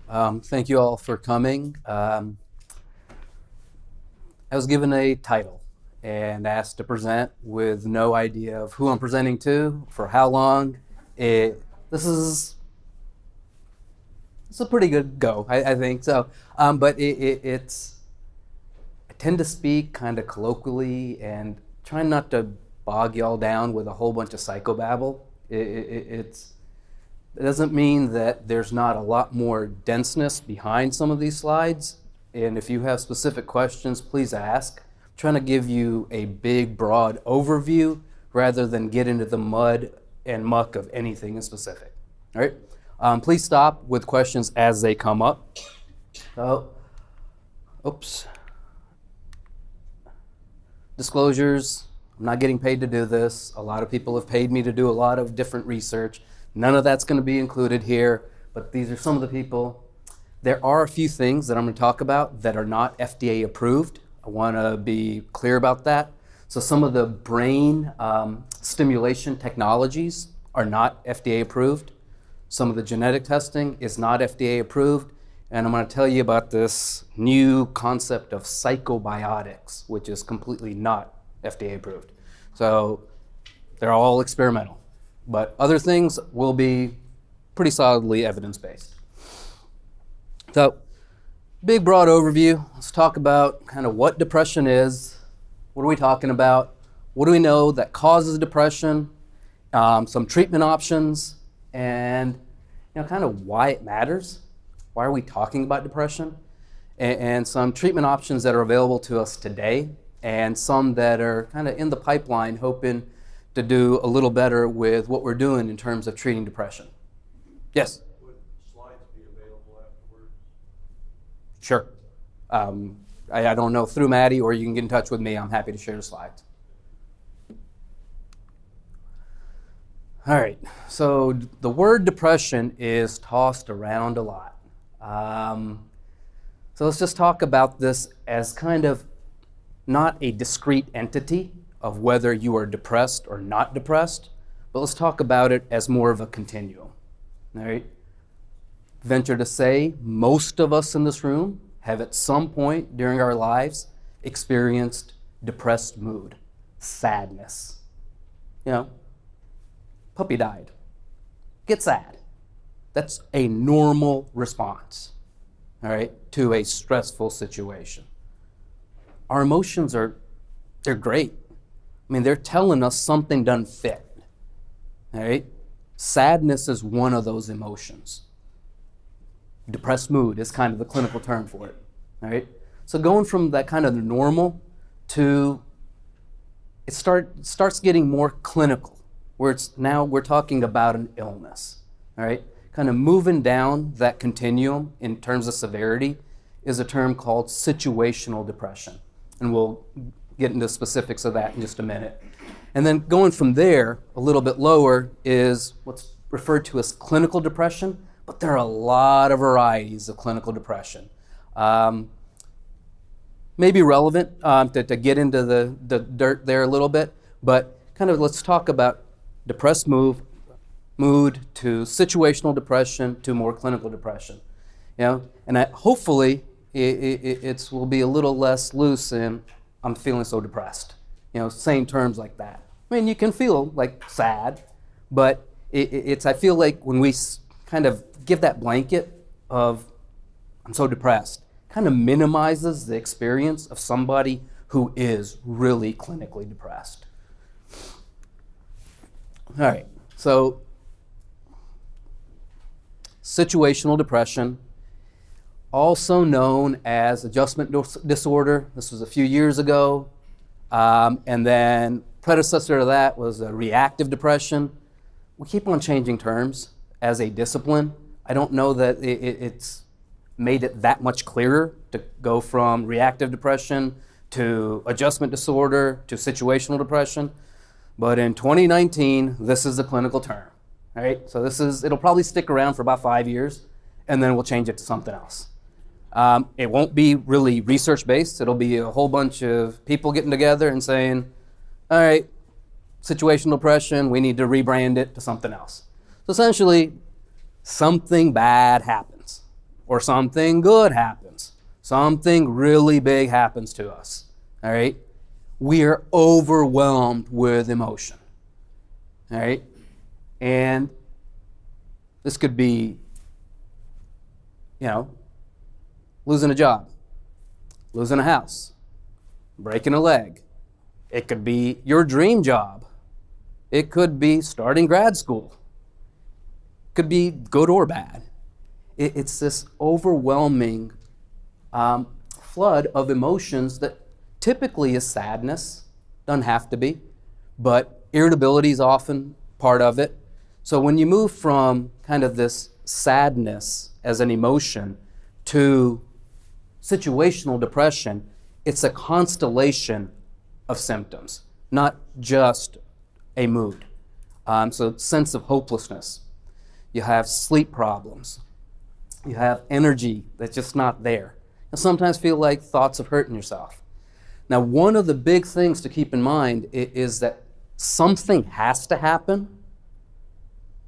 Thank you all for coming. I was given a title and asked to present with no idea of who I'm presenting to, for how long. This is it's a pretty good go, I think so. But it's I tend to speak kind of colloquially and trying not to bog y'all down with a whole bunch of psychobabble. It doesn't mean that there's not a lot more denseness behind some of these slides. And if you have specific questions, please ask. I'm trying to give you a big, broad overview rather than get into the mud and muck of anything in specific. All right? Please stop with questions as they come up. Oh, oops. Disclosures. I'm not getting paid to do this. A lot of people have paid me to do a lot of different research. None of that's going to be included here, but these are some of the people. There are a few things that I'm going to talk about that are not FDA approved. I want to be clear about that. So some of the brain stimulation technologies are not FDA approved. Some of the genetic testing is not FDA approved. And I'm going to tell you about this new concept of psychobiotics, which is completely not FDA approved. So they're all experimental. But other things will be pretty solidly evidence-based. So, big broad overview. Let's talk about kind of what depression is. What are we talking about? What do we know that causes depression? Some treatment options, and kind of why it matters. Why are we talking about depression? And some treatment options that are available to us today, and some that are kind of in the pipeline, hoping to do a little better with what we're doing in terms of treating depression. Yes? Would slides be available afterwards? Sure. I don't know, through Maddie, or you can get in touch with me. I'm happy to share the slides. All right, so the word depression is tossed around a lot. So let's just talk about this as kind of not a discrete entity of whether you are depressed or not depressed, but let's talk about it as more of a continuum. All right? Venture to say most of us in this room have at some point during our lives experienced depressed mood, sadness. Puppy died. Get sad. That's a normal response, all right, to a stressful situation. Our emotions they're great. I mean, they're telling us something doesn't fit, all right? Sadness is one of those emotions. Depressed mood is kind of the clinical term for it, all right? So going from that kind of normal to it starts getting more clinical, where now we're talking about an illness, all right? Kind of moving down that continuum in terms of severity is a term called situational depression. And we'll get into specifics of that in just a minute. And then going from there, a little bit lower, is what's referred to as clinical depression, but there are a lot of varieties of clinical depression. Maybe relevant to get into the dirt there a little bit, but kind of let's talk about depressed mood to situational depression to more clinical depression. And hopefully it will be a little less loose in I'm feeling so depressed. Saying terms like that. I mean, you can feel like sad, but I feel like when we kind of give that blanket of I'm so depressed, kind of minimizes the experience of somebody who is really clinically depressed. All right, so situational depression, also known as adjustment disorder. This was a few years ago. And then predecessor to that was reactive depression. We keep on changing terms as a discipline. I don't know that it's made it that much clearer to go from reactive depression to adjustment disorder to situational depression. But in 2019, this is the clinical term. All right, so it'll probably stick around for about 5 years, and then we'll change it to something else. It won't be really research-based. It'll be a whole bunch of people getting together and saying, all right, situational depression, we need to rebrand it to something else. So essentially, something bad happens. or something good happens. Something really big happens to us, all right? We are overwhelmed with emotion, all right? And this could be, losing a job, losing a house, breaking a leg. It could be your dream job. It could be starting grad school. It could be good or bad. It's this overwhelming flood of emotions that typically is sadness. Doesn't have to be, but irritability is often part of it. So when you move from kind of this sadness as an emotion to situational depression, it's a constellation of symptoms, not just a mood. So sense of hopelessness. You have sleep problems. You have energy that's just not there. You sometimes feel like thoughts of hurting yourself. Now, one of the big things to keep in mind is that something has to happen,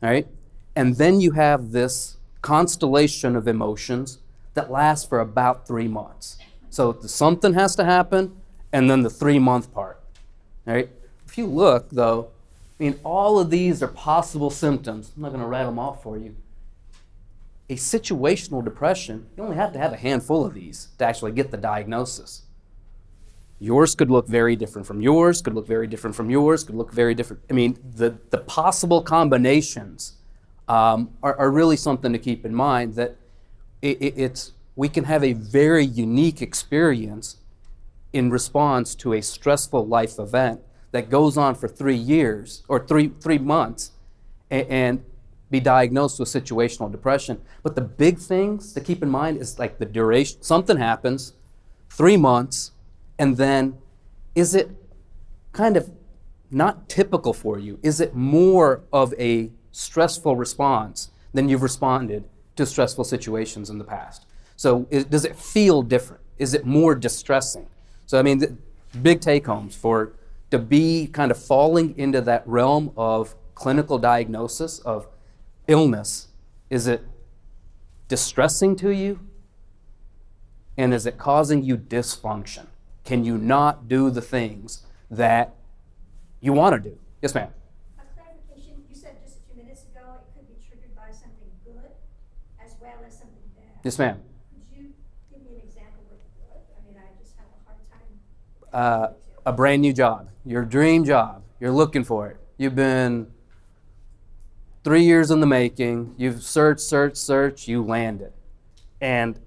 all right? And then you have this constellation of emotions that lasts for about 3 months. So something has to happen, and then the 3-month part, all right? If you look, though, all of these are possible symptoms. I'm not going to rattle them off for you. A situational depression, you only have to have a handful of these to actually get the diagnosis. Yours could look very different from yours, could look very different from yours, could look very different. The possible combinations are really something to keep in mind, that we can have a very unique experience in response to a stressful life event that goes on for 3 years or three months and be diagnosed with situational depression. But the big things to keep in mind is like the duration. Something happens, 3 months, and then is it kind of not typical for you? Is it more of a stressful response than you've responded to stressful situations in the past? So does it feel different? Is it more distressing? So the big take-homes to be kind of falling into that realm of clinical diagnosis of illness, is it distressing to you? And is it causing you dysfunction? Can you not do the things that you want to do? Yes, ma'am. A clarification, you said just a few minutes ago it could be triggered by something good as well as something bad. Yes, ma'am. Could you give me an example with good? I just have a hard time. A brand new job, your dream job, you're looking for it. You've been 3 years in the making, you've searched, you land it. And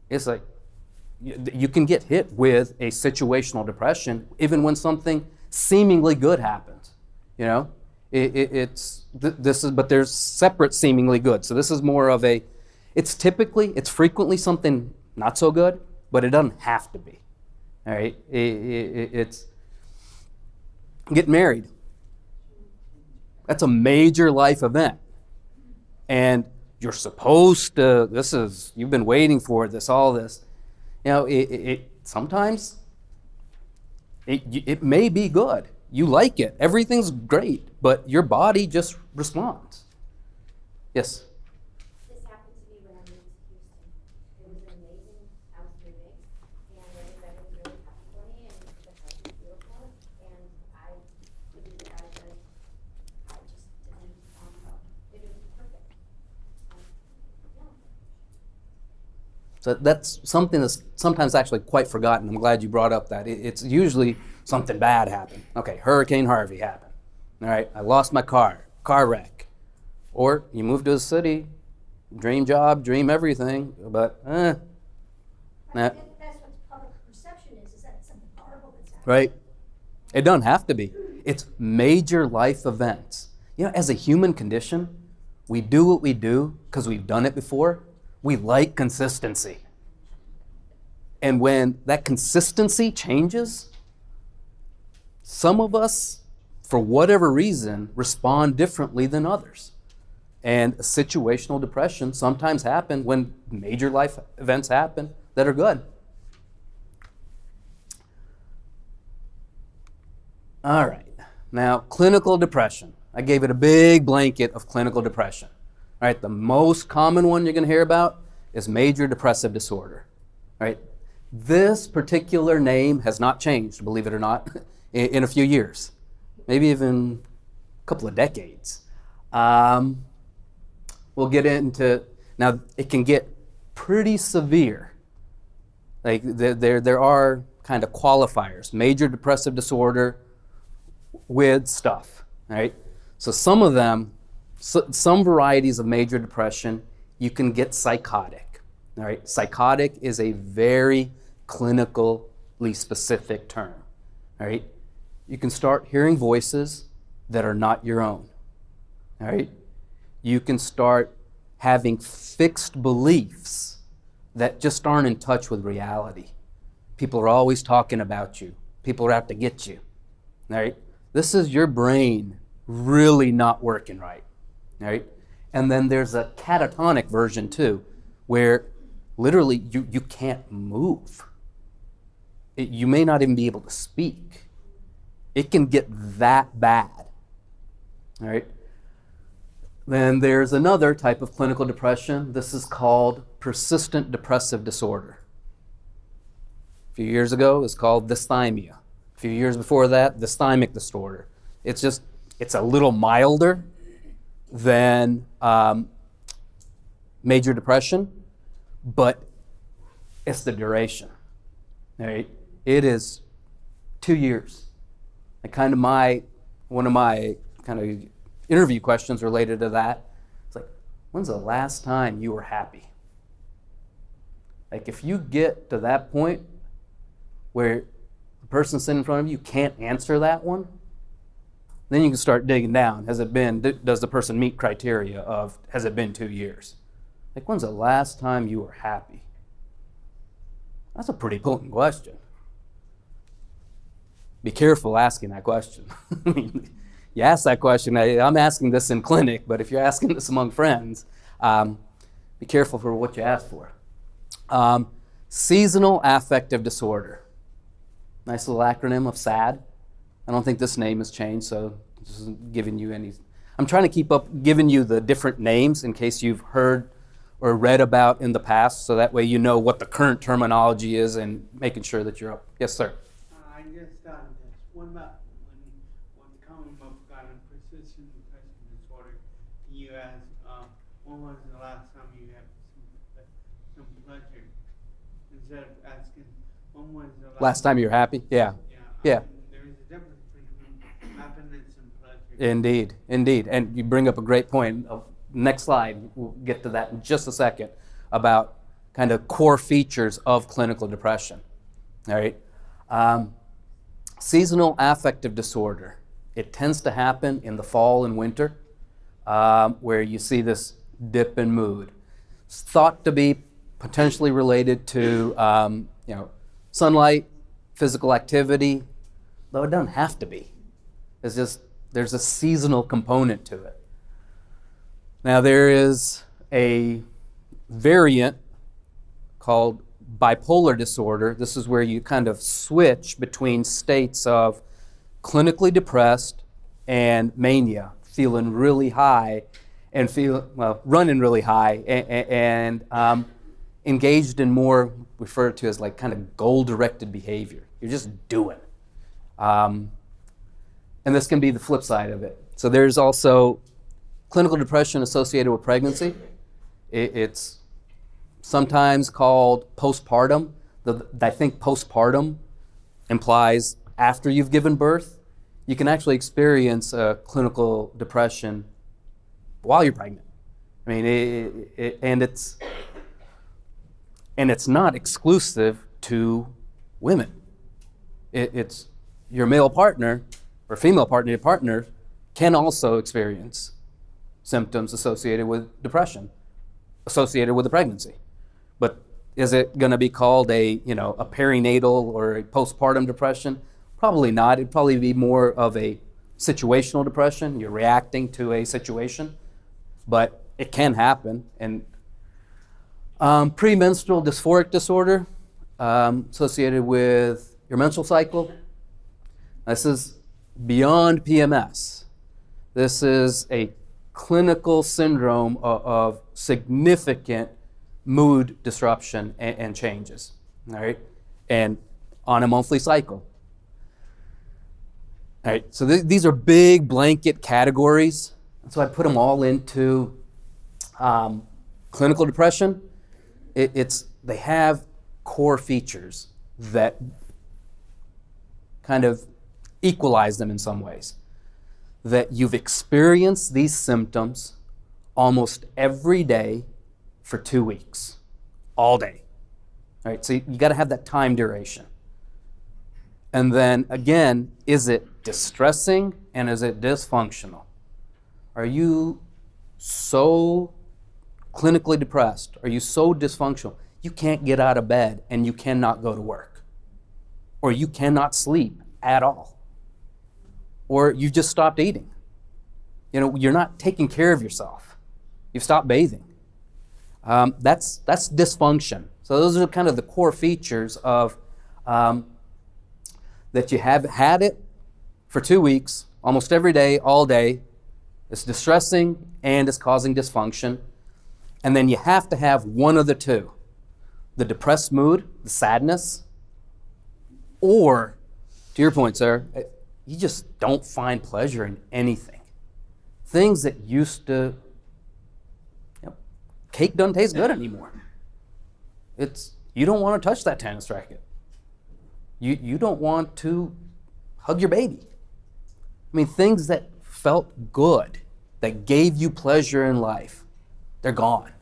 it's like, you can get hit with a situational depression even when something seemingly good happens. But there's separate seemingly good. So this is more of it's frequently something not so good, but it doesn't have to be. All right, it's getting married. That's a major life event, and you're supposed to. You've been waiting for this, all this. Sometimes it may be good. You like it. Everything's great, but your body just responds. Yes. This happened to me when I moved to Houston. It was amazing. I was moving, and everybody was really happy for me, and the house was beautiful. And I couldn't get out of bed. I just didn't. It was perfect. Yeah. So that's something that's sometimes actually quite forgotten. I'm glad you brought up that. It's usually something bad happened. Okay, Hurricane Harvey happened. All right, I lost my car wreck. Or you move to a city, dream job, dream everything, but nah. That's what the public perception is that it's something horrible that's happening. Right? It doesn't have to be. It's major life events. As a human condition, we do what we do because we've done it before. We like consistency. And when that consistency changes, some of us, for whatever reason, respond differently than others. And situational depression sometimes happen when major life events happen that are good. All right. Now, clinical depression. I gave it a big blanket of clinical depression. All right, the most common one you're going to hear about is major depressive disorder, right? This particular name has not changed, believe it or not, in a few years, maybe even a couple of decades. We'll get into, now it can get pretty severe. Like there are kind of qualifiers, major depressive disorder with stuff, right? So some of them, some varieties of major depression, you can get psychotic, all right? Psychotic is a very clinically specific term, all right? You can start hearing voices that are not your own, all right? You can start having fixed beliefs that just aren't in touch with reality. People are always talking about you. People are out to get you, all right? This is your brain really not working right, all right? And then there's a catatonic version too, where literally you can't move. You may not even be able to speak. It can get that bad, all right? Then there's another type of clinical depression. This is called persistent depressive disorder. A few years ago, it was called dysthymia. A few years before that, dysthymic disorder. It's a little milder than major depression, but it's the duration, right? It is 2 years. One of my kind of interview questions related to that, it's like, when's the last time you were happy? Like if you get to that point where the person sitting in front of you can't answer that one, then you can start digging down. Does the person meet criteria of, has it been 2 years? Like when's the last time you were happy? That's a pretty potent question. Be careful asking that question. I mean, you ask that question, I'm asking this in clinic, but if you're asking this among friends, be careful for what you ask for. Seasonal affective disorder. Nice little acronym of SAD. I don't think this name has changed, so this isn't giving you any. I'm trying to keep up giving you the different names in case you've heard or read about in the past, so that way you know what the current terminology is and making sure that you're up. Yes, sir. I just started this. What about when Commonwealth got a persistent depressive disorder? You asked, when was the last time you had some pleasure? Instead of asking, when was the Last time you were happy? Yeah. Yeah. There is a difference between happiness and pleasure. Indeed, indeed. And you bring up a great point. Next slide, we'll get to that in just a second, about kind of core features of clinical depression. All right. Seasonal affective disorder. It tends to happen in the fall and winter, where you see this dip in mood. It's thought to be potentially related to sunlight, physical activity, though it doesn't have to be. It's just there's a seasonal component to it. Now there is a variant called bipolar disorder. This is where you kind of switch between states of clinically depressed and mania, feeling really high and running really high and engaged in more referred to as like kind of goal-directed behavior. You're just doing. And this can be the flip side of it. So there's also clinical depression associated with pregnancy. It's sometimes called postpartum. I think postpartum implies after you've given birth. You can actually experience clinical depression while you're pregnant. I mean, and it's not exclusive to women. It's your male partner or female partner, your partner can also experience symptoms associated with depression, associated with the pregnancy. But is it going to be called a perinatal or a postpartum depression? Probably not. It'd probably be more of a situational depression. You're reacting to a situation, but it can happen. And premenstrual dysphoric disorder associated with your menstrual cycle. This is beyond PMS. This is a clinical syndrome of significant mood disruption and changes, all right? And on a monthly cycle. All right, so these are big blanket categories. And so I put them all into clinical depression. They have core features that kind of equalize them in some ways. That you've experienced these symptoms almost every day for 2 weeks, all day. All right, so you got to have that time duration. And then again, is it distressing and is it dysfunctional? Are you so clinically depressed? Are you so dysfunctional? You can't get out of bed and you cannot go to work. Or you cannot sleep at all. Or you just stopped eating. You know, you're not taking care of yourself. You've stopped bathing. That's dysfunction. So those are kind of the core features of that you have had it for 2 weeks, almost every day, all day. It's distressing and it's causing dysfunction. And then you have to have one of the two. The depressed mood, the sadness, or, to your point, sir, you just don't find pleasure in anything. Things that used to, cake doesn't taste good anymore. You don't want to touch that tennis racket. You don't want to hug your baby. I mean, things that felt good, that gave you pleasure in life, they're gone.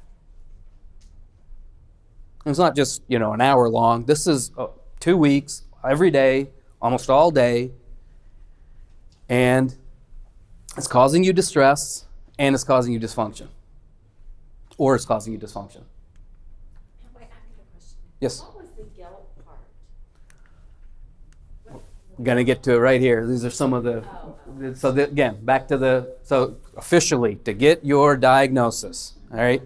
And it's not just, an hour long. This is 2 weeks, every day, almost all day. And it's causing you distress and it's causing you dysfunction. Or it's causing you dysfunction. Wait, I have a question. Yes. What was the guilt part? I'm going to get to it right here. These are some of the, again, back to so officially, to get your diagnosis, all right,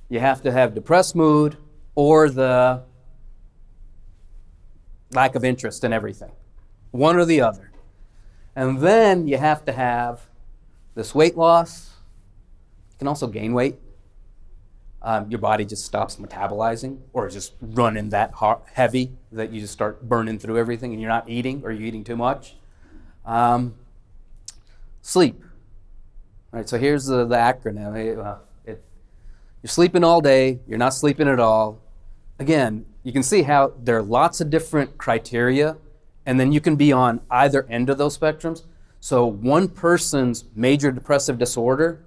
you have to have depressed mood or the lack of interest in everything. One or the other. And then you have to have this weight loss. You can also gain weight. Your body just stops metabolizing or just running that heavy that you just start burning through everything and you're not eating or you're eating too much. Sleep. All right, so here's the acronym. You're sleeping all day, you're not sleeping at all. Again, you can see how there are lots of different criteria, and then you can be on either end of those spectrums. So one person's major depressive disorder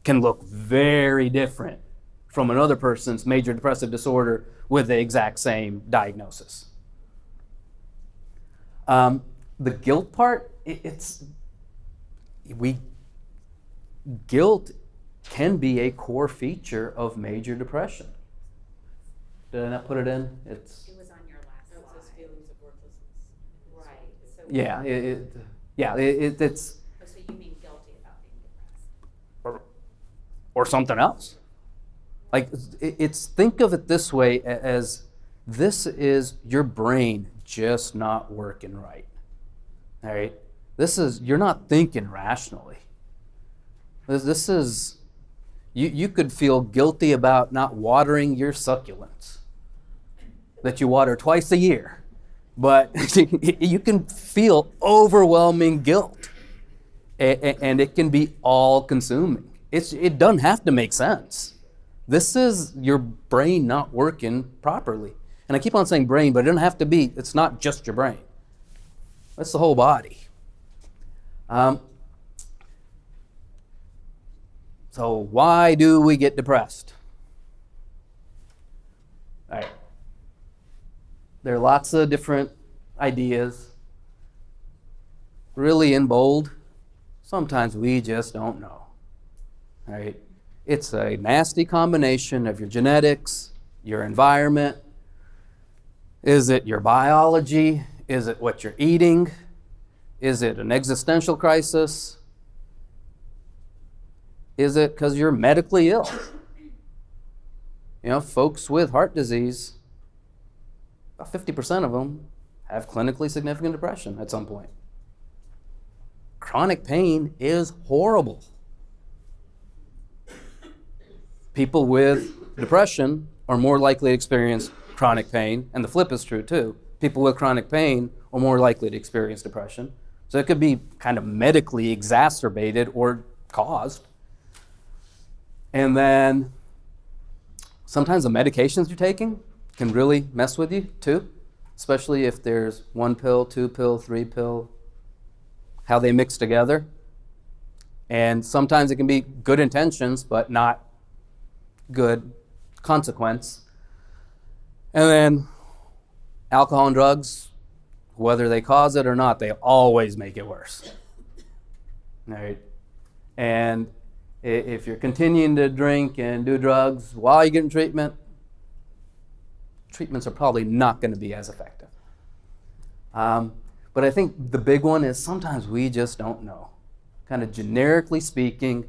can look very different from another person's major depressive disorder with the exact same diagnosis. The guilt part, guilt can be a core feature of major depression. Did I not put it in? It was on your last slide. It says feelings of worthlessness. Right. So It's So you mean guilty about being depressed? or something else. Like think of it this way as this is your brain just not working right. All right? You're not thinking rationally. This is you could feel guilty about not watering your succulents that you water twice a year. But you can feel overwhelming guilt. And it can be all-consuming. It doesn't have to make sense. This is your brain not working properly. And I keep on saying brain, but it doesn't have to be. It's not just your brain. It's the whole body. So why do we get depressed? All right. There are lots of different ideas. Really in bold, sometimes we just don't know. All right? It's a nasty combination of your genetics, your environment. Is it your biology? Is it what you're eating? Is it an existential crisis? Is it because you're medically ill? Folks with heart disease, about 50% of them have clinically significant depression at some point. Chronic pain is horrible. people with depression are more likely to experience chronic pain, and the flip is true too. People with chronic pain are more likely to experience depression. So it could be kind of medically exacerbated or caused. And then sometimes the medications you're taking can really mess with you too, especially if there's 1 pill, 2 pill, 3 pill, how they mix together. And sometimes it can be good intentions, but not good consequence. And then alcohol and drugs, whether they cause it or not, they always make it worse. Right? And if you're continuing to drink and do drugs while you're getting treatment, treatments are probably not going to be as effective. But I think the big one is sometimes we just don't know. Kind of generically speaking,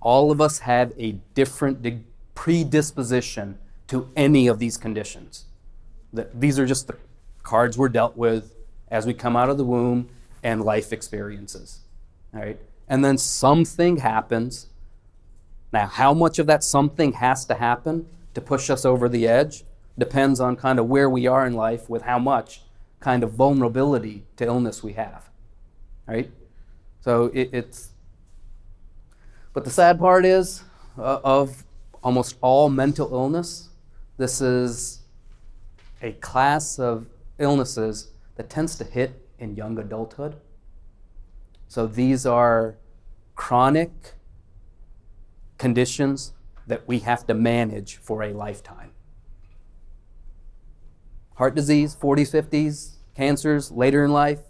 all of us have a different predisposition to any of these conditions. These are just the cards we're dealt with as we come out of the womb and life experiences. All right? And then something happens. Now, how much of that something has to happen to push us over the edge depends on kind of where we are in life with how much kind of vulnerability to illness we have. Right? So but the sad part is, of almost all mental illness, this is a class of illnesses that tends to hit in young adulthood. So these are chronic conditions that we have to manage for a lifetime. Heart disease, 40s, 50s, cancers later in life,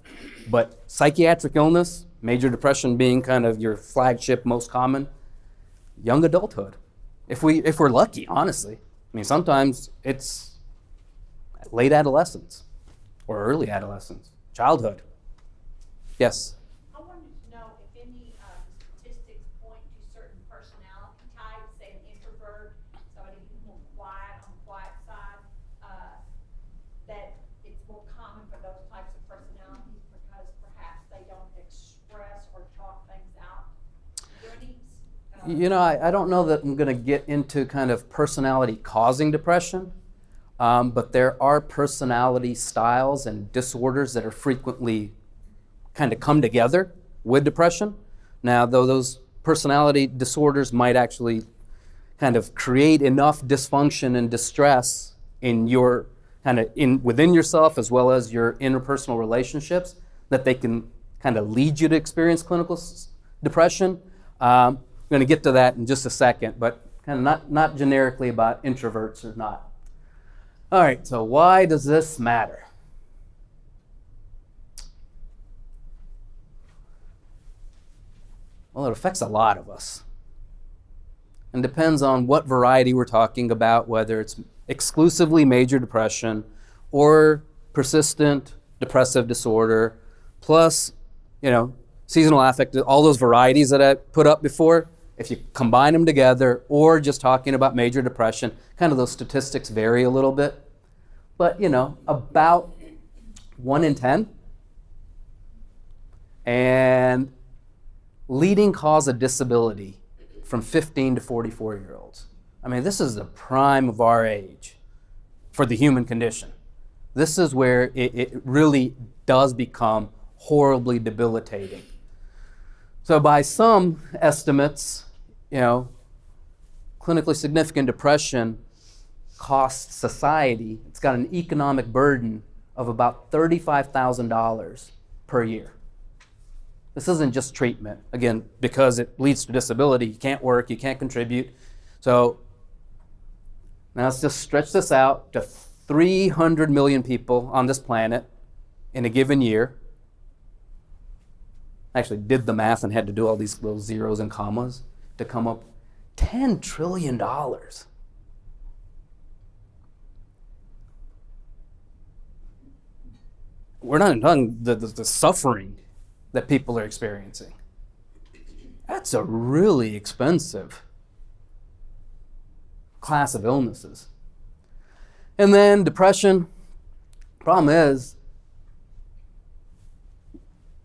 but psychiatric illness, major depression being kind of your flagship, most common, young adulthood. If we're lucky, honestly. I mean, sometimes it's late adolescence or early adolescence, childhood. Yes? I wanted to know if any statistics point to certain personality types, say an introvert, somebody who's more quiet on the quiet side, that it's more common for those types of personalities because perhaps they don't express or talk things out. Is there any, I don't know that I'm going to get into kind of personality causing depression, but there are personality styles and disorders that are frequently kind of come together with depression. Now, though those personality disorders might actually kind of create enough dysfunction and distress in your within yourself as well as your interpersonal relationships that they can kind of lead you to experience clinical depression. I'm going to get to that in just a second, but kind of not generically about introverts or not. All right, so why does this matter? Well, it affects a lot of us. And depends on what variety we're talking about, whether it's exclusively major depression or persistent depressive disorder, plus, seasonal affect, all those varieties that I put up before. If you combine them together or just talking about major depression, kind of those statistics vary a little bit. But, about 1 in 10. And leading cause of disability from 15 to 44-year-olds. I mean, this is the prime of our age for the human condition. This is where it really does become horribly debilitating. So by some estimates, clinically significant depression costs society, it's got an economic burden of about $35,000 per year. This isn't just treatment, again, because it leads to disability. You can't work, you can't contribute. So now let's just stretch this out to 300 million people on this planet in a given year. I actually did the math and had to do all these little zeros and commas to come up $10 trillion. We're not talking the suffering that people are experiencing. That's a really expensive class of illnesses. And then depression, problem is,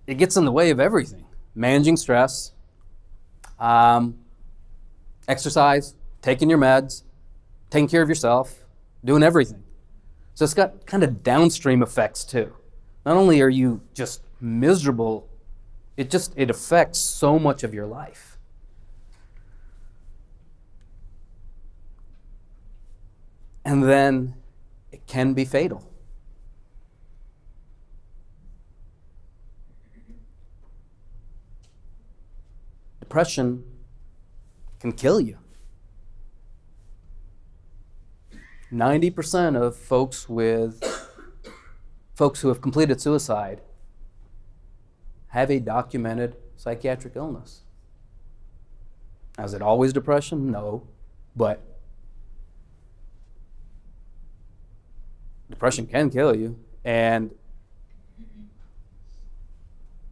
it gets in the way of everything. Managing stress, exercise, taking your meds, taking care of yourself, doing everything. So it's got kind of downstream effects too. Not only are you just miserable, it affects so much of your life. And then it can be fatal. Depression can kill you. 90% of folks who have completed suicide have a documented psychiatric illness. Now, is it always depression? No, but depression can kill you, and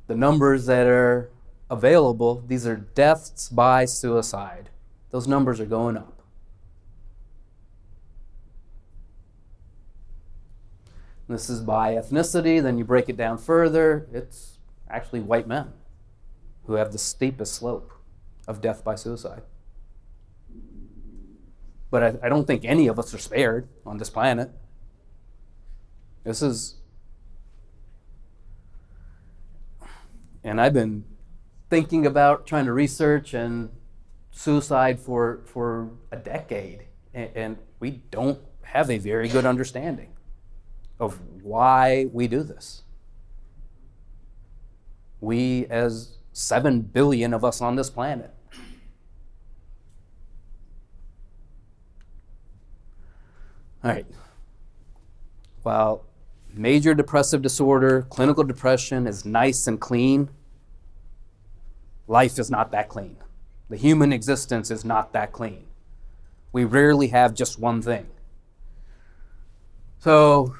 the numbers that are available, these are deaths by suicide. Those numbers are going up. This is by ethnicity. Then you break it down further. It's actually white men who have the steepest slope of death by suicide. But I don't think any of us are spared on this planet. And I've been thinking about trying to research and suicide for a decade, and we don't have a very good understanding of why we do this. We, as 7 billion of us on this planet. All right. While major depressive disorder, clinical depression is nice and clean, life is not that clean. The human existence is not that clean. We rarely have just one thing. So,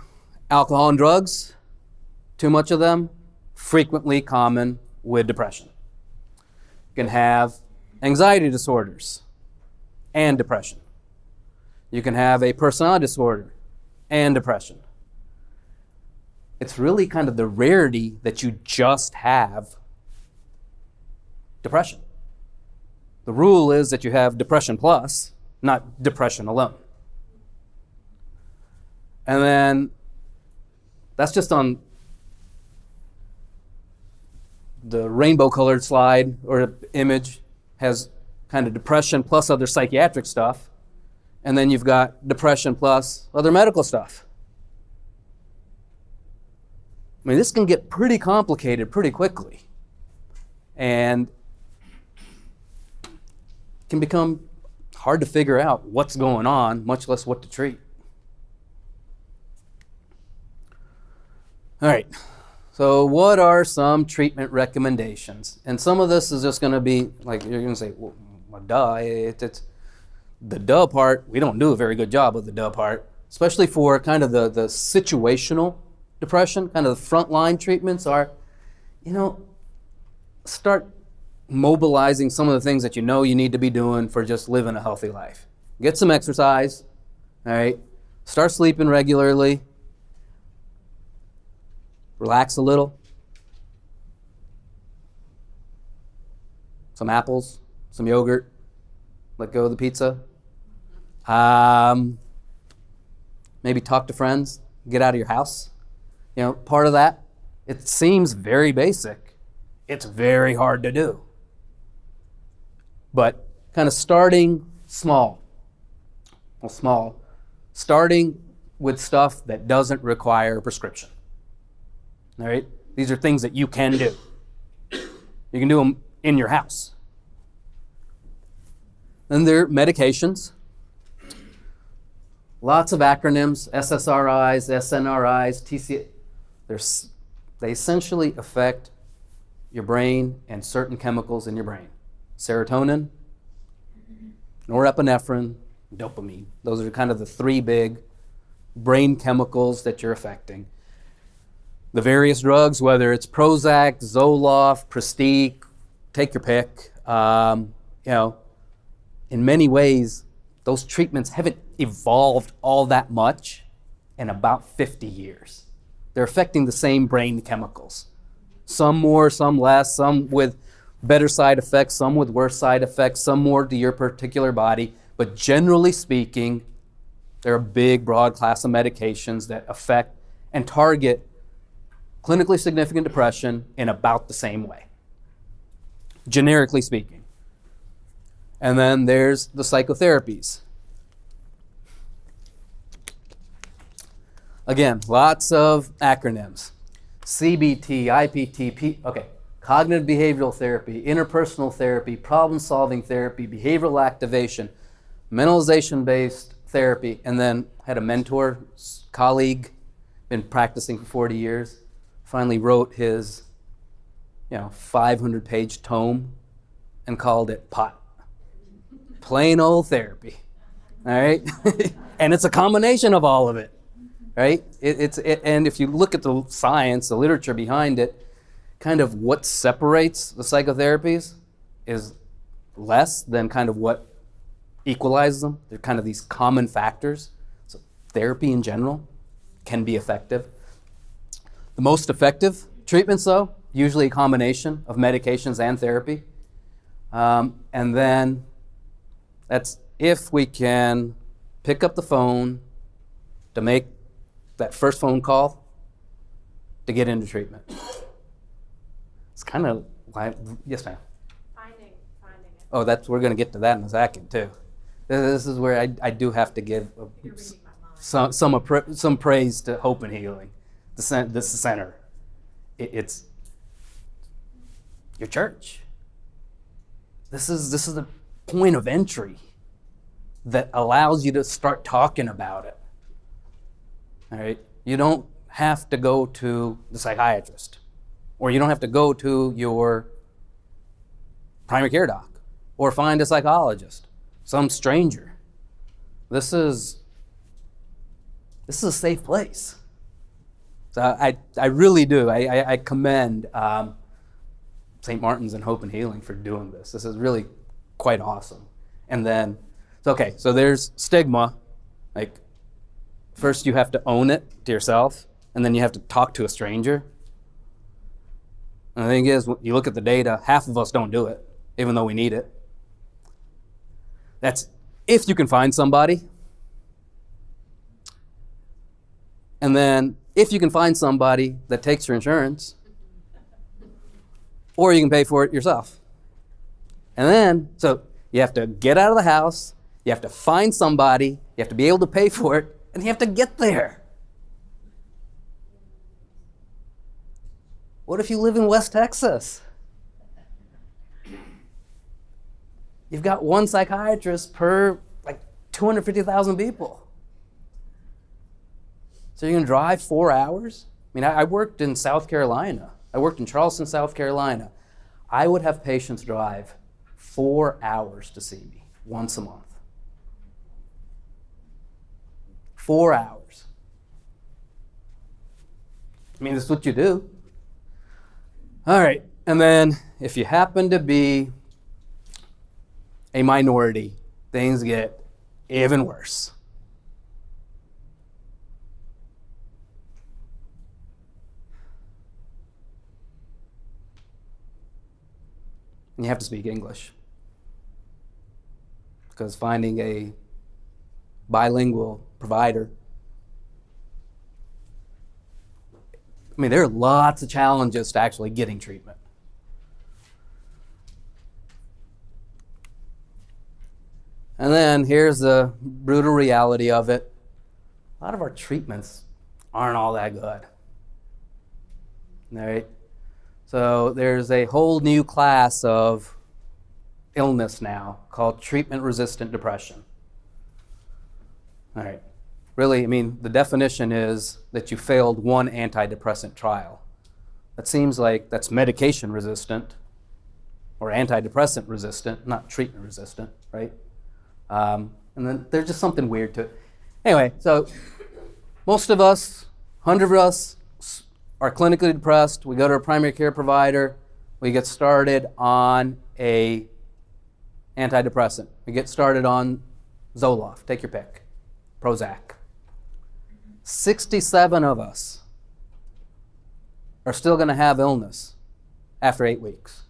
alcohol and drugs, too much of them, frequently common with depression. You can have anxiety disorders and depression. You can have a personality disorder and depression. It's really kind of the rarity that you just have depression. The rule is that you have depression plus, not depression alone. And then that's just on the rainbow-colored slide or image, has kind of depression plus other psychiatric stuff. And then you've got depression plus other medical stuff. I mean, this can get pretty complicated pretty quickly. And it can become hard to figure out what's going on, much less what to treat. All right, so what are some treatment recommendations? And some of this is just going to be, like, you're going to say, well, duh, it's the duh part. We don't do a very good job with the duh part, especially for kind of the situational depression. Kind of the frontline treatments are, start mobilizing some of the things that you know you need to be doing for just living a healthy life. Get some exercise, all right? Start sleeping regularly. Relax a little. Some apples, some yogurt. Let go of the pizza. Maybe talk to friends. Get out of your house. Part of that, it seems very basic. It's very hard to do. But kind of starting small. Starting with stuff that doesn't require a prescription. All right? These are things that you can do. You can do them in your house. Then there are medications. Lots of acronyms, SSRIs, SNRIs, TCA. They essentially affect your brain and certain chemicals in your brain. Serotonin, norepinephrine, dopamine. Those are kind of the 3 big brain chemicals that you're affecting. The various drugs, whether it's Prozac, Zoloft, Pristiq, take your pick. In many ways, those treatments haven't evolved all that much in about 50 years. They're affecting the same brain chemicals. Some more, some less, some with better side effects, some with worse side effects, some more to your particular body, But generally speaking, there are a big, broad class of medications that affect and target clinically significant depression in about the same way, generically speaking. And then there's the psychotherapies. Again, lots of acronyms. CBT, IPT, cognitive behavioral therapy, interpersonal therapy, problem-solving therapy, behavioral activation, mentalization-based therapy, and then had a mentor, colleague, been practicing for 40 years, finally wrote his 500-page tome and called it POT. Plain old therapy, all right? And it's a combination of all of it, right? And if you look at the science, the literature behind it, kind of what separates the psychotherapies is less than kind of what equalizes them. They're kind of these common factors. So therapy in general can be effective. The most effective treatments, though, usually a combination of medications and therapy. And then that's if we can pick up the phone to make that first phone call to get into treatment. It's kind of like, yes, ma'am. Finding it. Oh, we're going to get to that in a second, too. This is where I do have to give You're reading my mind. some praise to Hope and Healing, the center. It's your church. This is the point of entry that allows you to start talking about it. All right? You don't have to go to the psychiatrist, or you don't have to go to your primary care doc, or find a psychologist, some stranger. This is a safe place. So I really do. I commend St. Martin's and Hope and Healing for doing this. This is really quite awesome. And then, so there's stigma. Like, first you have to own it to yourself, and then you have to talk to a stranger. And the thing is, you look at the data, half of us don't do it, even though we need it. That's if you can find somebody. And then if you can find somebody that takes your insurance, or you can pay for it yourself. And then, so you have to get out of the house, you have to find somebody, you have to be able to pay for it, and you have to get there. What if you live in West Texas? You've got one psychiatrist per 250,000 people. So you're going to drive 4 hours? I mean, I worked in South Carolina. I worked in Charleston, South Carolina. I would have patients drive 4 hours to see me once a month. 4 hours. I mean, this is what you do. All right, and then if you happen to be a minority, things get even worse. And you have to speak English, because finding a bilingual provider, I mean, there are lots of challenges to actually getting treatment. And then here's the brutal reality of it. A lot of our treatments aren't all that good. All right? So there's a whole new class of illness now called treatment-resistant depression. All right. Really, I mean, the definition is that you failed one antidepressant trial. That seems like that's medication-resistant or antidepressant resistant, not treatment-resistant, right? And then there's just something weird to it. Anyway, so most of us, 100 of us, are clinically depressed. We go to a primary care provider. We get started on a antidepressant. We get started on Zoloft, take your pick, Prozac. 67 of us are still going to have illness after 8 weeks.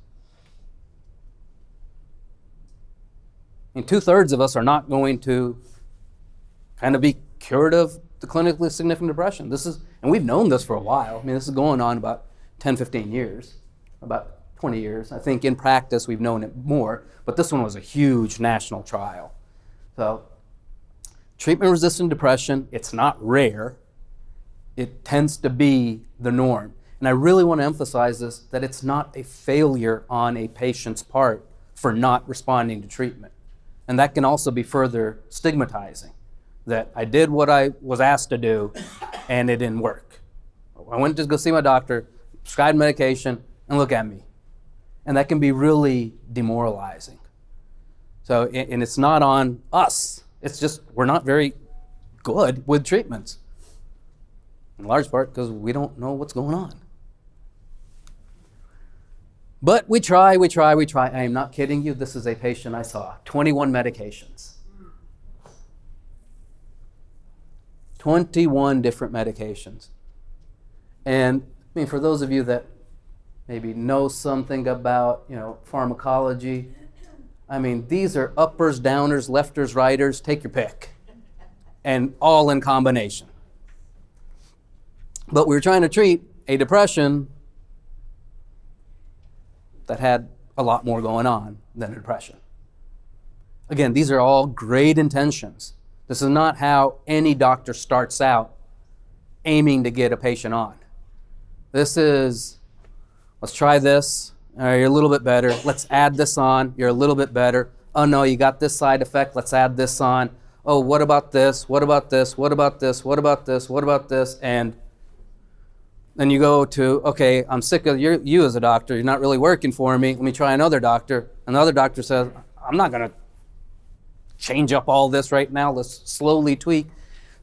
I mean, 2/3 of us are not going to kind of be cured of the clinically significant depression. And we've known this for a while. I mean, this is going on about 10, 15 years, about 20 years. I think in practice we've known it more, but this one was a huge national trial. So treatment-resistant depression, it's not rare. It tends to be the norm. And I really want to emphasize this, that it's not a failure on a patient's part for not responding to treatment. And that can also be further stigmatizing, that I did what I was asked to do and it didn't work. I went to go see my doctor, prescribed medication, and look at me. And that can be really demoralizing. So, and it's not on us. It's just we're not very good with treatments. In large part because we don't know what's going on. But we try. I am not kidding you. This is a patient I saw. 21 medications. 21 different medications. And I mean, for those of you that maybe know something about, pharmacology, I mean, these are uppers, downers, lefters, righters, take your pick. And all in combination. But we were trying to treat a depression that had a lot more going on than a depression. Again, these are all great intentions. This is not how any doctor starts out aiming to get a patient on. This is, let's try this. All right, you're a little bit better. Let's add this on. You're a little bit better. Oh no, you got this side effect. Let's add this on. Oh, what about this? What about this? What about this? What about this? What about this? And then you go to, okay, I'm sick of you as a doctor. You're not really working for me. Let me try another doctor. Another doctor says, I'm not going to change up all this right now. Let's slowly tweak.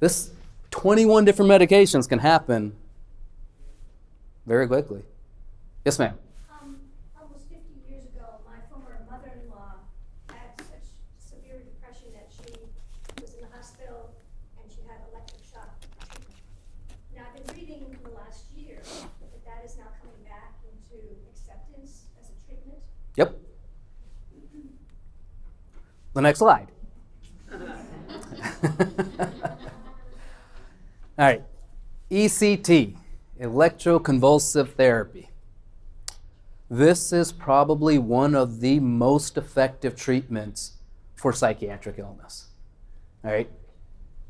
This 21 different medications can happen very quickly. Yes, ma'am. Almost 50 years ago, my former mother-in-law had such severe depression that she was in the hospital and she had electric shock treatment. Now, I've been reading in the last year that is now coming back into acceptance as a treatment. Yep. The next slide. All right. ECT, electroconvulsive therapy. This is probably one of the most effective treatments for psychiatric illness, all right,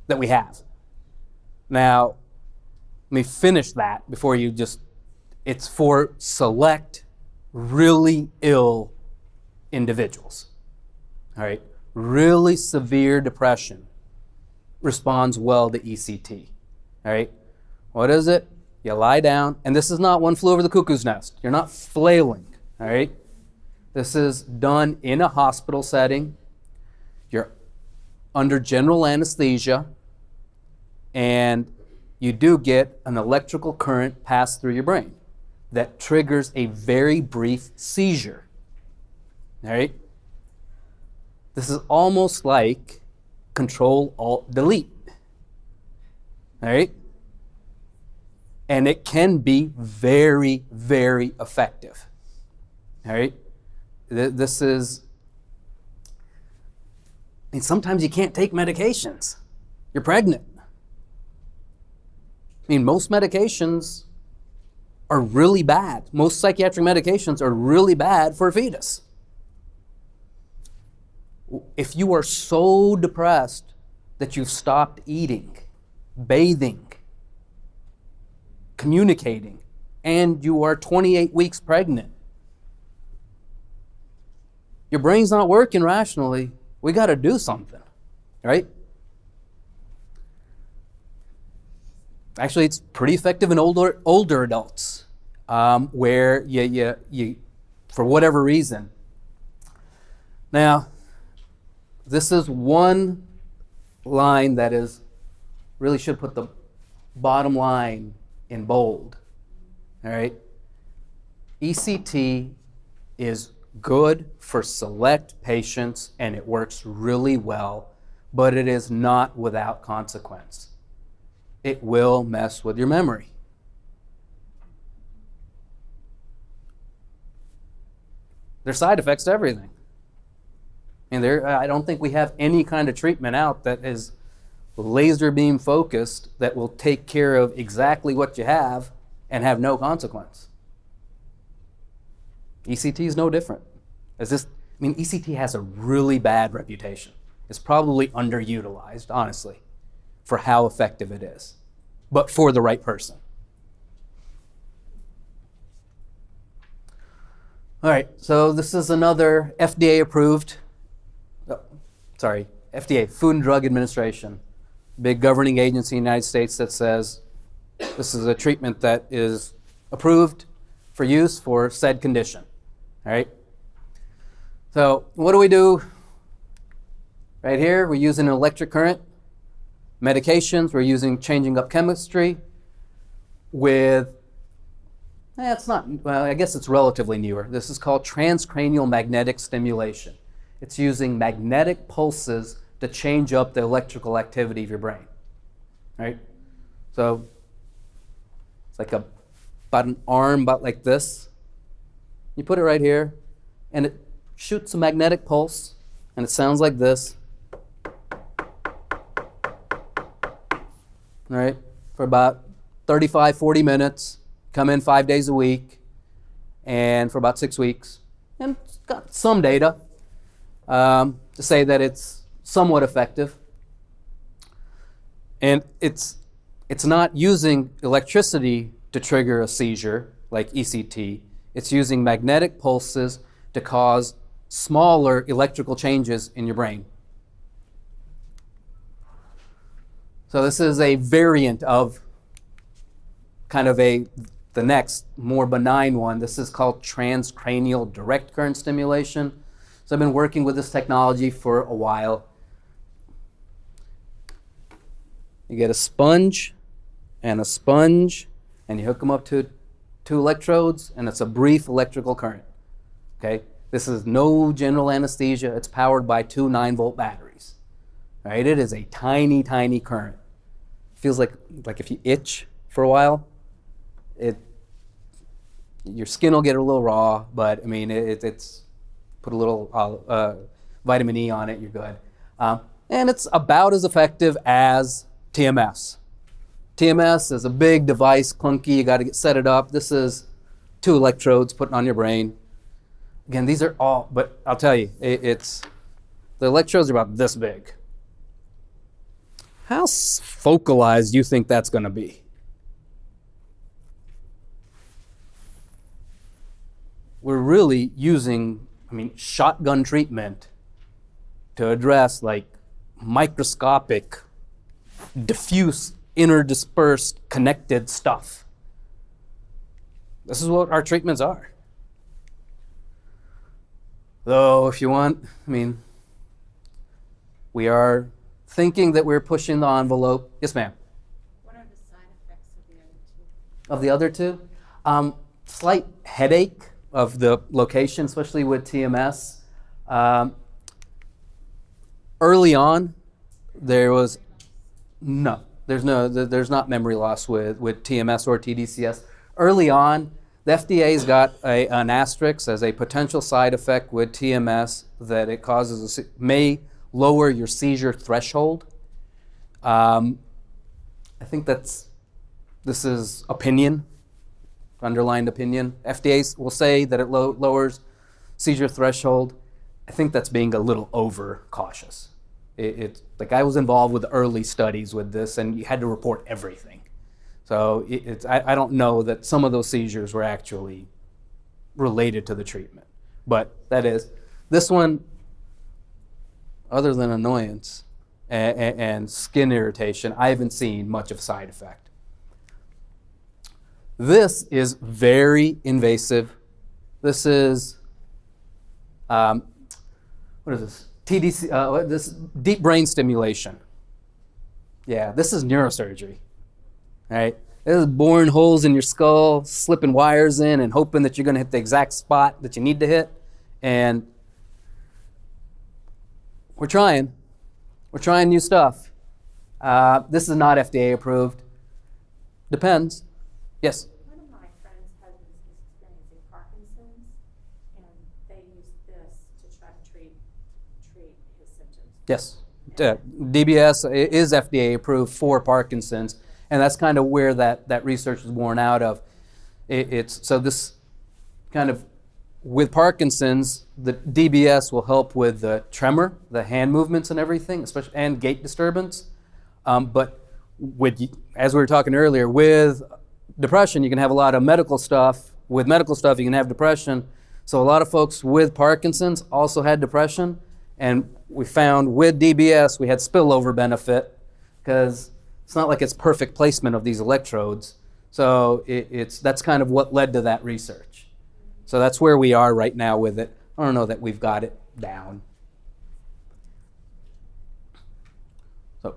that we have. Now, let me finish that before you just, it's for select really ill individuals, all right? Really severe depression responds well to ECT, all right? What is it? You lie down, and this is not one flew over the cuckoo's nest. You're not flailing, all right? This is done in a hospital setting. You're under general anesthesia, and you do get an electrical current pass through your brain that triggers a very brief seizure, all right? This is almost like Control-Alt-Delete, all right? And it can be very, very effective, all right? This is, I mean, sometimes you can't take medications. You're pregnant. I mean, most medications are really bad. Most psychiatric medications are really bad for a fetus. If you are so depressed that you've stopped eating, bathing, communicating, and you are 28 weeks pregnant, your brain's not working rationally, we got to do something, right? Actually, it's pretty effective in older adults, where you, for whatever reason. Now, this is one line that is, really should put the bottom line in bold, all right? ECT is good for select patients and it works really well, but it is not without consequence. It will mess with your memory. There's side effects to everything. And I don't think we have any kind of treatment out that is laser beam focused that will take care of exactly what you have and have no consequence. ECT is no different. ECT has a really bad reputation. It's probably underutilized, honestly, for how effective it is, but for the right person. All right, so this is another FDA approved, FDA, Food and Drug Administration, big governing agency in the United States that says this is a treatment that is approved for use for said condition. All right. So what do we do? Right here, we're using an electric current. Medications, we're using changing up chemistry with, I guess it's relatively newer. This is called transcranial magnetic stimulation. It's using magnetic pulses to change up the electrical activity of your brain. Right? So it's like about an arm about like this. You put it right here, and it shoots a magnetic pulse, and it sounds like this. All right, for about 35, 40 minutes, come in 5 days a week, and for about 6 weeks. And it's got some data to say that it's somewhat effective. And it's not using electricity to trigger a seizure like ECT. It's using magnetic pulses to cause smaller electrical changes in your brain. So this is a variant of kind of the next more benign one. This is called transcranial direct current stimulation. So I've been working with this technology for a while. You get a sponge, and you hook them up to 2 electrodes, and it's a brief electrical current. Okay? This is no general anesthesia. It's powered by 2 9-volt batteries. Right? It is a tiny, tiny current. Feels like if you itch for a while, your skin will get a little raw, but I mean, it's put a little vitamin E on it, you're good. And it's about as effective as TMS. TMS is a big device, clunky, you got to set it up. This is 2 electrodes put on your brain. Again, these are all, but I'll tell you, the electrodes are about this big. How focalized do you think that's going to be? We're really using, shotgun treatment to address like microscopic, diffuse, interdispersed, connected stuff. This is what our treatments are. Though, if you want, we are thinking that we're pushing the envelope. Yes, ma'am. What are the side effects of the other two? Of the other two? Slight headache of the location, especially with TMS. Early on, there's not memory loss with TMS or TDCS. Early on, the FDA's got an asterisk as a potential side effect with TMS that it may lower your seizure threshold. I think this is opinion, underlined opinion. FDA will say that it lowers seizure threshold. I think that's being a little overcautious. Like I was involved with the early studies with this, and you had to report everything. So I don't know that some of those seizures were actually related to the treatment. But that is, this one, other than annoyance and skin irritation, I haven't seen much of a side effect. This is very invasive. This is, what is this? TDC, this deep brain stimulation. Yeah, this is neurosurgery. Right? This is boring holes in your skull, slipping wires in and hoping that you're going to hit the exact spot that you need to hit. And we're trying new stuff. This is not FDA approved. Depends. Yes? One of my friends' husbands is experiencing Parkinson's, and they use this to try to treat Yes. DBS is FDA approved for Parkinson's, and that's kind of where that research was born out of. So this kind of, with Parkinson's, the DBS will help with the tremor, the hand movements and everything, especially, and gait disturbance. But as we were talking earlier, with depression, you can have a lot of medical stuff. With medical stuff, you can have depression. So a lot of folks with Parkinson's also had depression, and we found with DBS we had spillover benefit because it's not like it's perfect placement of these electrodes. So that's kind of what led to that research. So that's where we are right now with it. I don't know that we've got it down. So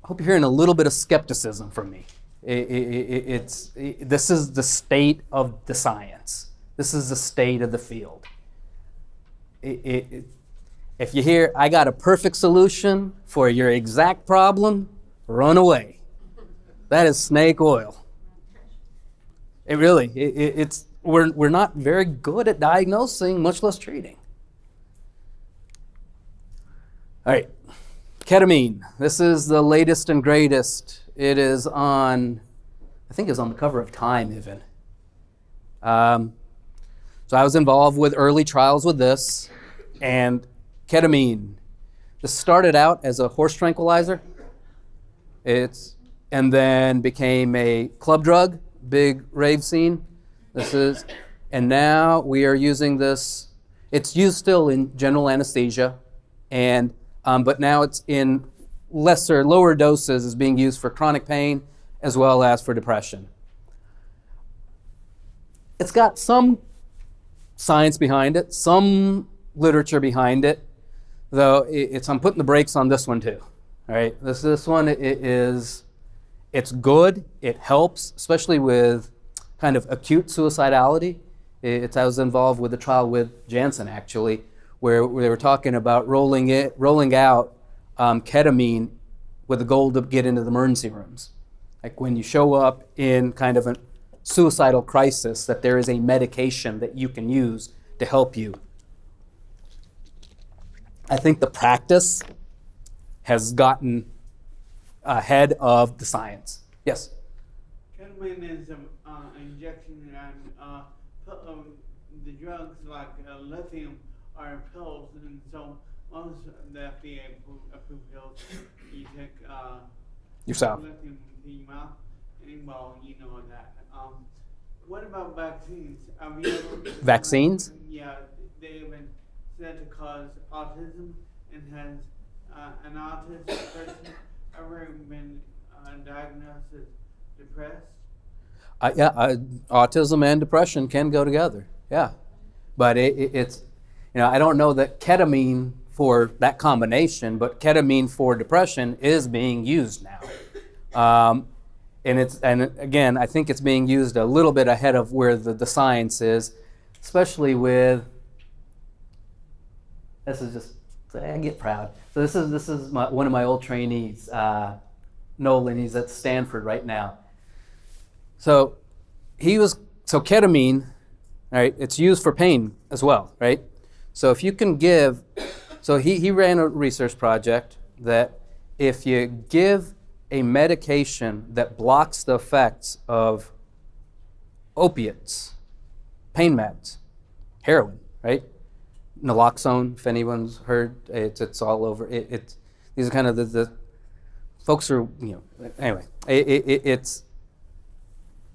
I hope you're hearing a little bit of skepticism from me. This is the state of the science. This is the state of the field. If you hear, I got a perfect solution for your exact problem, run away. That is snake oil. It really, we're not very good at diagnosing, much less treating. All right, ketamine. This is the latest and greatest. It is on, I think it was on the cover of Time even. So I was involved with early trials with this, and ketamine. This started out as a horse tranquilizer. And then became a club drug, big rave scene. And now we are using this. It's used still in general anesthesia, but now it's in lower doses is being used for chronic pain as well as for depression. It's got some science behind it, some literature behind it, though I'm putting the brakes on this one too. All right, this one it's good, it helps, especially with kind of acute suicidality. I was involved with a trial with Janssen actually, where they were talking about rolling out ketamine with the goal to get into the emergency rooms. Like when you show up in kind of a suicidal crisis, that there is a medication that you can use to help you. I think the practice has gotten ahead of the science. Yes? Ketamine is an injection, and the drugs like lithium are pills, and so most of the FDA approved pills, you take Yourself. lithium in your mouth, and well, you know that. What about vaccines? Have you ever, Vaccines? Yeah, they have been said to cause autism, and has an autistic person ever been diagnosed as depressed? Autism and depression can go together. Yeah, but it's I don't know that ketamine for that combination, but ketamine for depression is being used now, and again I think it's being used a little bit ahead of where the science is, especially with. This is just I get proud. So this is one of my old trainees, Nolan. He's at Stanford right now. So ketamine, right? It's used for pain as well, right? So if you can give, he ran a research project that if you give a medication that blocks the effects of opiates, pain meds, heroin, right? Naloxone, if anyone's heard, it's all over. These are kind of the folks are anyway. It's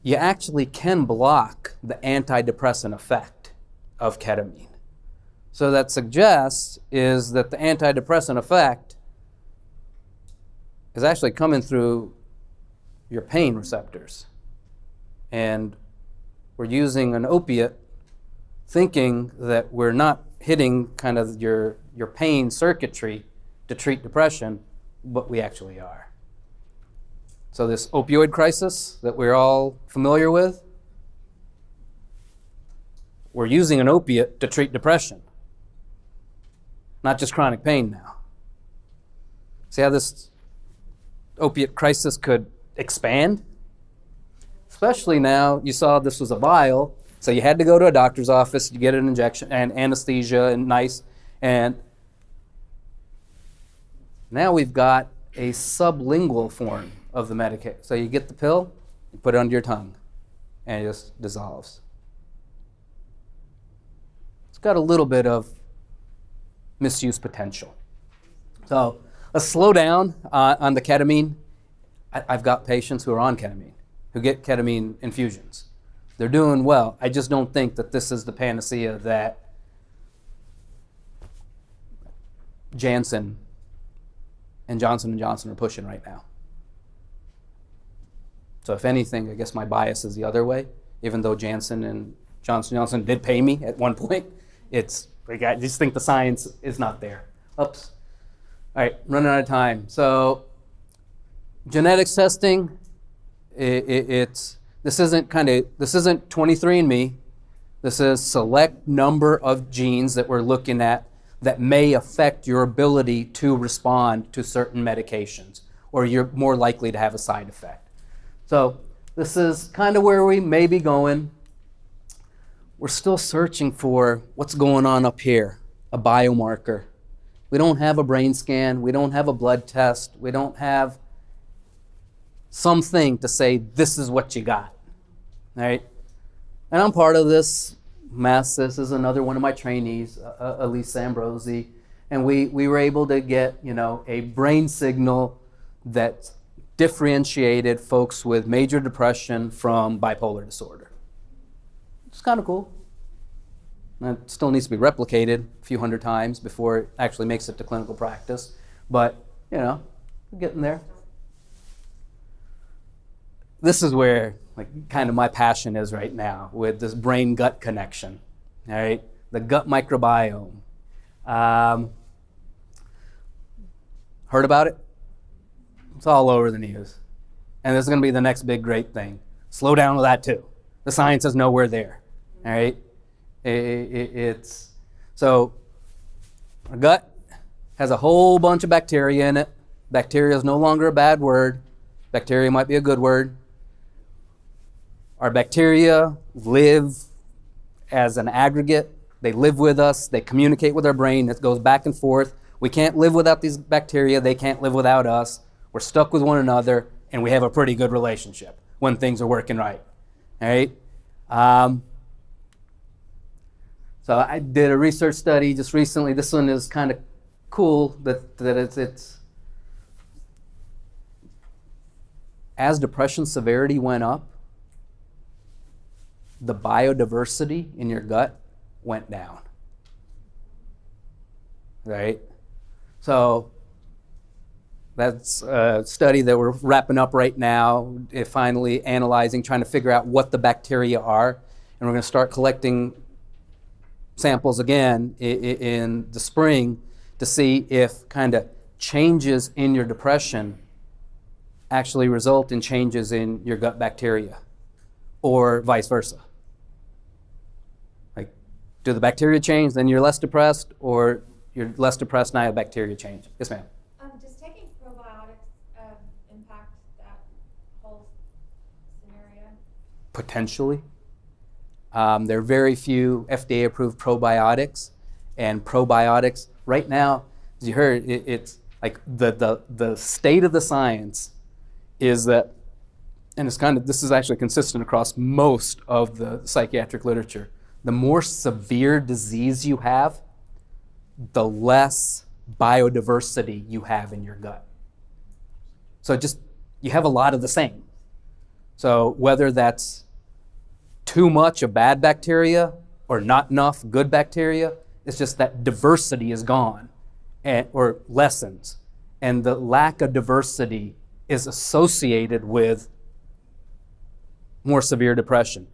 you actually can block the antidepressant effect of ketamine. So that suggests is that the antidepressant effect is actually coming through your pain receptors, and we're using an opiate, thinking that we're not hitting kind of your pain circuitry to treat depression, but we actually are. So this opioid crisis that we're all familiar with, we're using an opiate to treat depression, not just chronic pain now. See how this opiate crisis could expand? Especially now, you saw this was a vial, so you had to go to a doctor's office to get an injection and anesthesia and nice. And Now we've got a sublingual form of the medication. So you get the pill, you put it under your tongue, and it just dissolves. It's got a little bit of misuse potential. So let's slow down on the ketamine. I've got patients who are on ketamine, who get ketamine infusions. They're doing well. I just don't think that this is the panacea that Janssen and Johnson & Johnson are pushing right now. So if anything, I guess my bias is the other way. Even though Janssen and Johnson & Johnson did pay me at one point, it's like I just think the science is not there. Oops. All right, running out of time. So genetics testing, this isn't 23andMe. This is select number of genes that we're looking at that may affect your ability to respond to certain medications, or you're more likely to have a side effect. So this is kind of where we may be going. We're still searching for what's going on up here, a biomarker. We don't have a brain scan. We don't have a blood test. We don't have something to say, this is what you got, all right? And I'm part of this mess. This is another one of my trainees, Elise Ambrosi, and we were able to get, a brain signal that differentiated folks with major depression from bipolar disorder. It's kind of cool. And it still needs to be replicated a few hundred times before it actually makes it to clinical practice, but we're getting there. This is where kind of my passion is right now with this brain-gut connection, all right? The gut microbiome. Heard about it? It's all over the news. And this is going to be the next big great thing. Slow down with that too. The science is nowhere there, all right? So our gut has a whole bunch of bacteria in it. Bacteria is no longer a bad word. Bacteria might be a good word. Our bacteria live as an aggregate. They live with us. They communicate with our brain. It goes back and forth. We can't live without these bacteria. They can't live without us. We're stuck with one another, and we have a pretty good relationship when things are working right. All right? So I did a research study just recently. This one is kind of cool that it's as depression severity went up, the biodiversity in your gut went down, right? So that's a study that we're wrapping up right now, finally analyzing, trying to figure out what the bacteria are. And we're going to start collecting samples again in the spring to see if kind of changes in your depression actually result in changes in your gut bacteria, or vice versa. Like, do the bacteria change, then you're less depressed, or you're less depressed, now you have bacteria change? Yes, ma'am. Does taking probiotics impact that whole scenario? Potentially. There are very few FDA-approved probiotics, and probiotics, right now, as you heard, it's like the state of the science is that, and it's kind of, this is actually consistent across most of the psychiatric literature, the more severe disease you have, the less biodiversity you have in your gut. So just, you have a lot of the same. So whether that's too much of bad bacteria or not enough good bacteria, it's just that diversity is gone or lessens. And the lack of diversity is associated with more severe depression.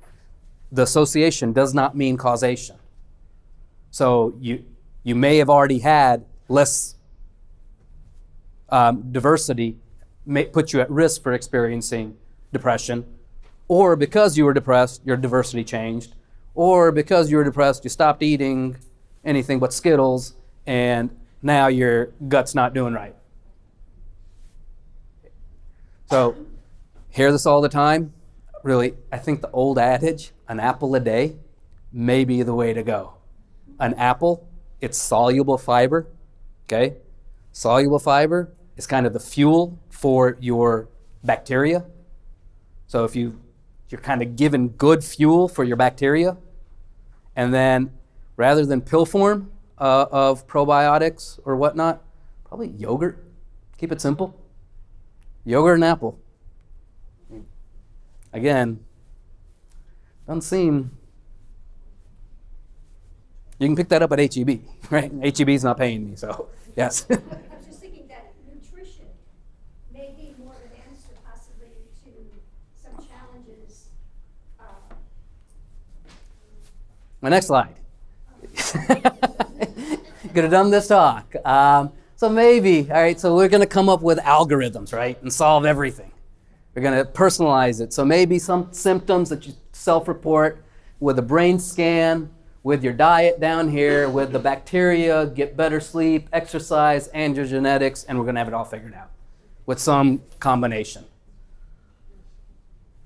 The association does not mean causation. So you may have already had less diversity, may put you at risk for experiencing depression, or because you were depressed, your diversity changed, or because you were depressed, you stopped eating anything but Skittles, and now your gut's not doing right. So, hear this all the time. Really, I think the old adage, an apple a day, may be the way to go. An apple, it's soluble fiber, okay? Soluble fiber is kind of the fuel for your bacteria. So if you're kind of given good fuel for your bacteria, and then rather than pill form of probiotics or whatnot, probably yogurt. Keep it simple. Yogurt and apple. Again, doesn't seem. You can pick that up at HEB, right? HEB's not paying me, so yes. I was just thinking that nutrition may be more of an answer possibly to some challenges. My next slide. Could have done this talk. So maybe, all right, so we're going to come up with algorithms, right, and solve everything. We're going to personalize it. So maybe some symptoms that you self-report with a brain scan, with your diet down here, with the bacteria, get better sleep, exercise, and your genetics, and we're going to have it all figured out with some combination.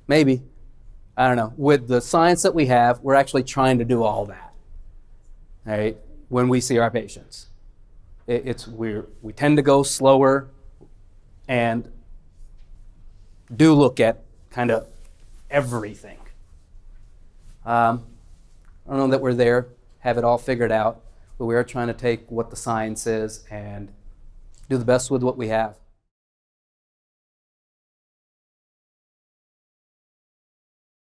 Maybe. I don't know. With the science that we have, we're actually trying to do all that, all right, when we see our patients. We tend to go slower and do look at kind of everything. I don't know that we're there, have it all figured out, but we are trying to take what the science is and do the best with what we have.